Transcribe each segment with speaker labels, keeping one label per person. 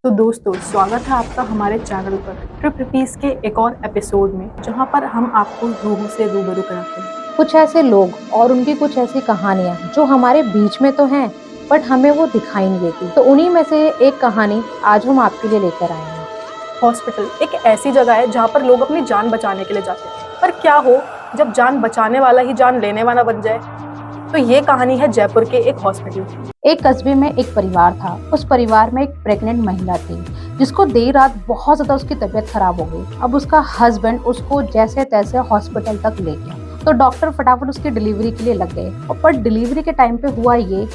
Speaker 1: तो दोस्तों, स्वागत है आपका हमारे चैनल पर ट्रिप रिपीस के एक और एपिसोड में, जहां पर हम आपको रूहों से रूबरू कराते हैं।
Speaker 2: कुछ ऐसे लोग और उनकी कुछ ऐसी कहानियां जो हमारे बीच में तो हैं, बट हमें वो दिखाई नहीं देती। तो उन्हीं में से एक कहानी आज हम आपके लिए लेकर आए हैं।
Speaker 1: हॉस्पिटल एक ऐसी जगह है जहां पर लोग अपनी जान बचाने के लिए जाते हैं, पर क्या हो जब जान बचाने वाला ही जान लेने वाला बन जाए। तो ये कहानी है जयपुर के एक हॉस्पिटल की।
Speaker 2: एक कस्बे में एक परिवार था। उस परिवार में एक प्रेग्नेंट महिला थी जिसको देर रात बहुत ज्यादा उसकी तबीयत खराब हो गई। अब उसका हस्बैंड उसको जैसे तैसे हॉस्पिटल तक ले गया, तो डॉक्टर फटाफट उसकी डिलीवरी के लिए लग गए। पर डिलीवरी के टाइम पे हुआ ये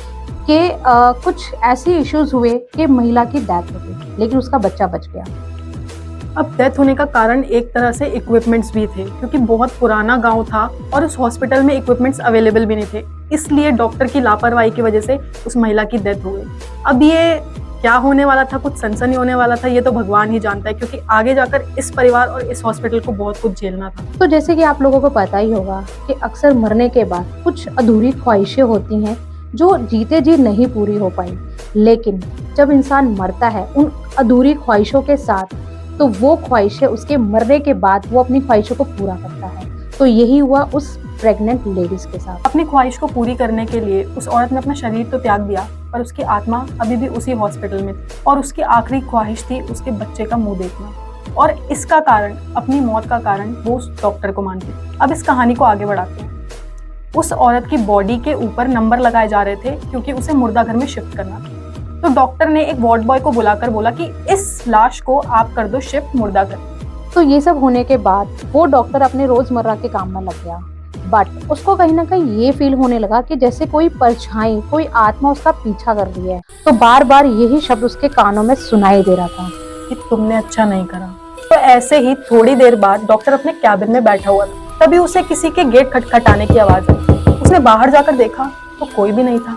Speaker 2: कि कुछ ऐसे इश्यूज हुए कि महिला की डेथ हो गई, लेकिन उसका बच्चा बच गया।
Speaker 1: अब डेथ होने का कारण एक तरह से इक्विपमेंट्स भी थे, क्योंकि बहुत पुराना गांव था और उस हॉस्पिटल में इक्विपमेंट्स अवेलेबल भी नहीं थे। इसलिए डॉक्टर की लापरवाही की वजह से उस महिला की डेथ हो गई। अब ये क्या होने वाला था, कुछ सनसनी होने वाला था, ये तो भगवान ही जानता है, क्योंकि आगे जाकर इस परिवार और इस हॉस्पिटल को बहुत कुछ झेलना था।
Speaker 2: तो जैसे कि आप लोगों को पता ही होगा कि अक्सर मरने के बाद कुछ अधूरी ख्वाहिशें होती हैं जो जीते जी नहीं पूरी हो पाई, लेकिन जब इंसान मरता है उन अधूरी ख्वाहिशों के साथ, तो वो ख्वाहिशें उसके मरने के बाद वो अपनी ख्वाहिशों को पूरा करता है। तो यही हुआ उस प्रेग्नेंट लेडीज के साथ।
Speaker 1: अपनी ख्वाहिश को पूरी करने के लिए उस औरत ने अपना शरीर तो त्याग दिया, पर उसकी आत्मा अभी भी उसी हॉस्पिटल में थी और उसकी आखिरी ख्वाहिश थी उसके बच्चे का मुंह देखना। और इसका कारण, अपनी मौत का कारण, वो उस डॉक्टर को मानती। अब इस कहानी को आगे बढ़ाते हैं। उस औरत की बॉडी के ऊपर नंबर लगाए जा रहे थे, क्योंकि उसे मुर्दा घर में शिफ्ट करना था। तो डॉक्टर ने एक वार्ड बॉय को बुलाकर बोला कि इस लाश को आप कर दो शिफ्ट मुर्दा घर।
Speaker 2: तो ये सब होने के बाद वो डॉक्टर अपने रोजमर्रा के काम में लग गया, बट उसको कहीं ना कहीं ये फील होने लगा कि जैसे कोई परछाई, कोई आत्मा उसका पीछा कर रही है। तो बार बार यही शब्द उसके कानों में सुनाई दे रहा था
Speaker 1: कि तुमने अच्छा नहीं करा। तो ऐसे ही थोड़ी देर बाद डॉक्टर अपने कैबिन में बैठा हुआ था, तभी उसे किसी के गेट खटखटाने की आवाज आई। उसने बाहर जाकर देखा तो कोई भी नहीं था।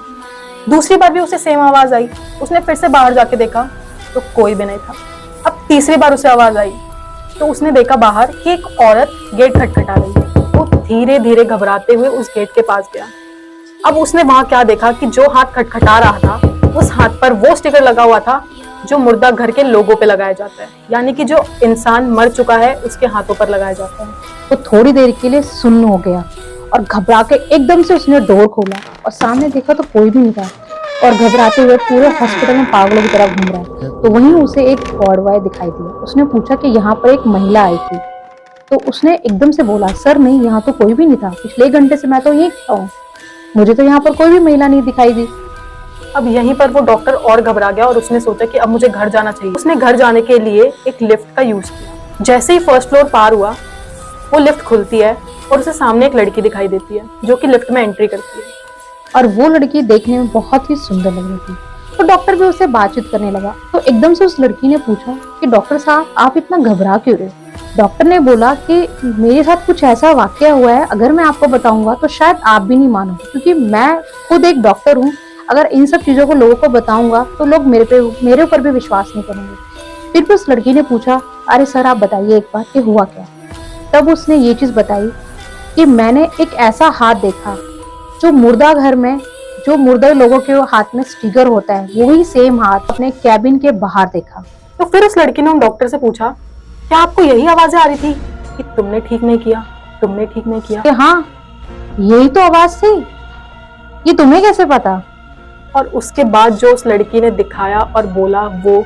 Speaker 1: दूसरी बार भी उसे सेम आवाज आई। उसने फिर से बाहर जाके देखा तो कोई भी नहीं था। अब तीसरी बार उसे आवाज आई तो उसने देखा बाहर कि एक औरत गेट खटखटा रही है। वो धीरे धीरे घबराते हुए उस गेट के पास गया। अब उसने वहां क्या देखा कि जो हाथ खटखटा रहा था, उस हाथ पर वो स्टिकर लगा हुआ था जो मुर्दा घर के लोगों पे लगाया जाता है, यानी कि जो इंसान मर चुका है उसके हाथों पर लगाया जाता है।
Speaker 2: तो थोड़ी देर के लिए सुन्न हो गया और घबरा के एकदम से उसने डोर खोला और सामने देखा तो कोई भी नहीं था, और घबराते हुए पूरे हॉस्पिटल में पागलों की तरह घूम रहा है। तो वहीं उसे एक वार्ड बॉय दिखाई दिया। उसने पूछा कि यहाँ पर एक महिला आई थी। तो उसने एकदम से बोला, सर नहीं, यहाँ तो कोई भी नहीं था, पिछले घंटे से मैं तो यही खड़ा हूँ, मुझे तो यहाँ पर कोई भी महिला नहीं दिखाई दी।
Speaker 1: अब यहीं पर वो डॉक्टर और घबरा गया और उसने सोचा कि अब मुझे घर जाना चाहिए। उसने घर जाने के लिए एक लिफ्ट का यूज किया। जैसे ही फर्स्ट फ्लोर पार हुआ, वो लिफ्ट खुलती है और उसे सामने एक लड़की दिखाई देती है जो कि लिफ्ट में एंट्री करती है।
Speaker 2: और वो लड़की देखने में बहुत ही सुंदर लग रही थी। तो डॉक्टर भी उससे बातचीत करने लगा। तो एकदम से उस लड़की ने पूछा कि डॉक्टर साहब, आप इतना घबरा क्यों रहे? डॉक्टर ने बोला कि मेरे साथ कुछ ऐसा वाकया हुआ है, अगर मैं आपको बताऊंगा तो शायद आप भी नहीं मानोगे, क्योंकि मैं खुद एक डॉक्टर हूँ। अगर इन सब चीजों को लोगों को बताऊंगा तो लोग मेरे ऊपर भी विश्वास नहीं करेंगे। फिर भी उस लड़की ने पूछा, अरे सर आप बताइए एक बार कि हुआ क्या। तब उसने ये चीज बताई कि मैंने एक ऐसा हाथ देखा जो मुर्दा घर में, जो मुर्दा लोगों के हाथ में स्टिकर होता है, वही सेम हाथ अपने कैबिन के बाहर देखा।
Speaker 1: तो फिर उस लड़की ने उन डॉक्टर से पूछा, क्या आपको यही आवाजें आ रही थी कि तुमने ठीक नहीं किया, तुमने ठीक नहीं किया?
Speaker 2: कि हाँ, यही तो आवाज थी, ये तुम्हें कैसे पता?
Speaker 1: और उसके बाद जो उस लड़की ने दिखाया और बोला वो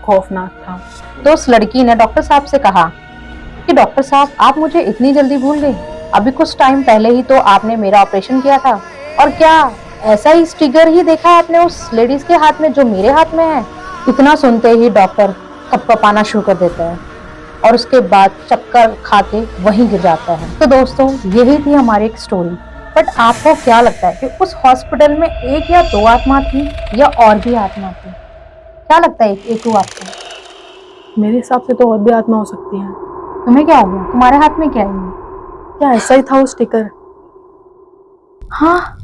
Speaker 1: खौफनाक था।
Speaker 2: तो उस लड़की ने डॉक्टर साहब से कहा कि डॉक्टर साहब, आप मुझे इतनी जल्दी भूल गए? अभी कुछ टाइम पहले ही तो आपने मेरा ऑपरेशन किया था, और क्या ऐसा ही स्टिकर ही देखा आपने उस लेडीज के हाथ में जो मेरे हाथ में है? इतना सुनते ही डॉक्टर कपकपाना शुरू कर देता है और उसके बाद चक्कर खा के वहीं गिर जाता है। तो दोस्तों, यही थी हमारी एक स्टोरी। बट आपको क्या लगता है कि उस हॉस्पिटल में एक या दो आत्मा थी या और भी आत्मा थी? क्या लगता है एक आपको?
Speaker 1: मेरे हिसाब से तो और भी आत्मा हो सकती है।
Speaker 2: तुम्हें क्या हो गया? तुम्हारे हाथ में क्या है?
Speaker 1: क्या ऐसा ही था वो स्टिकर?
Speaker 2: हाँ,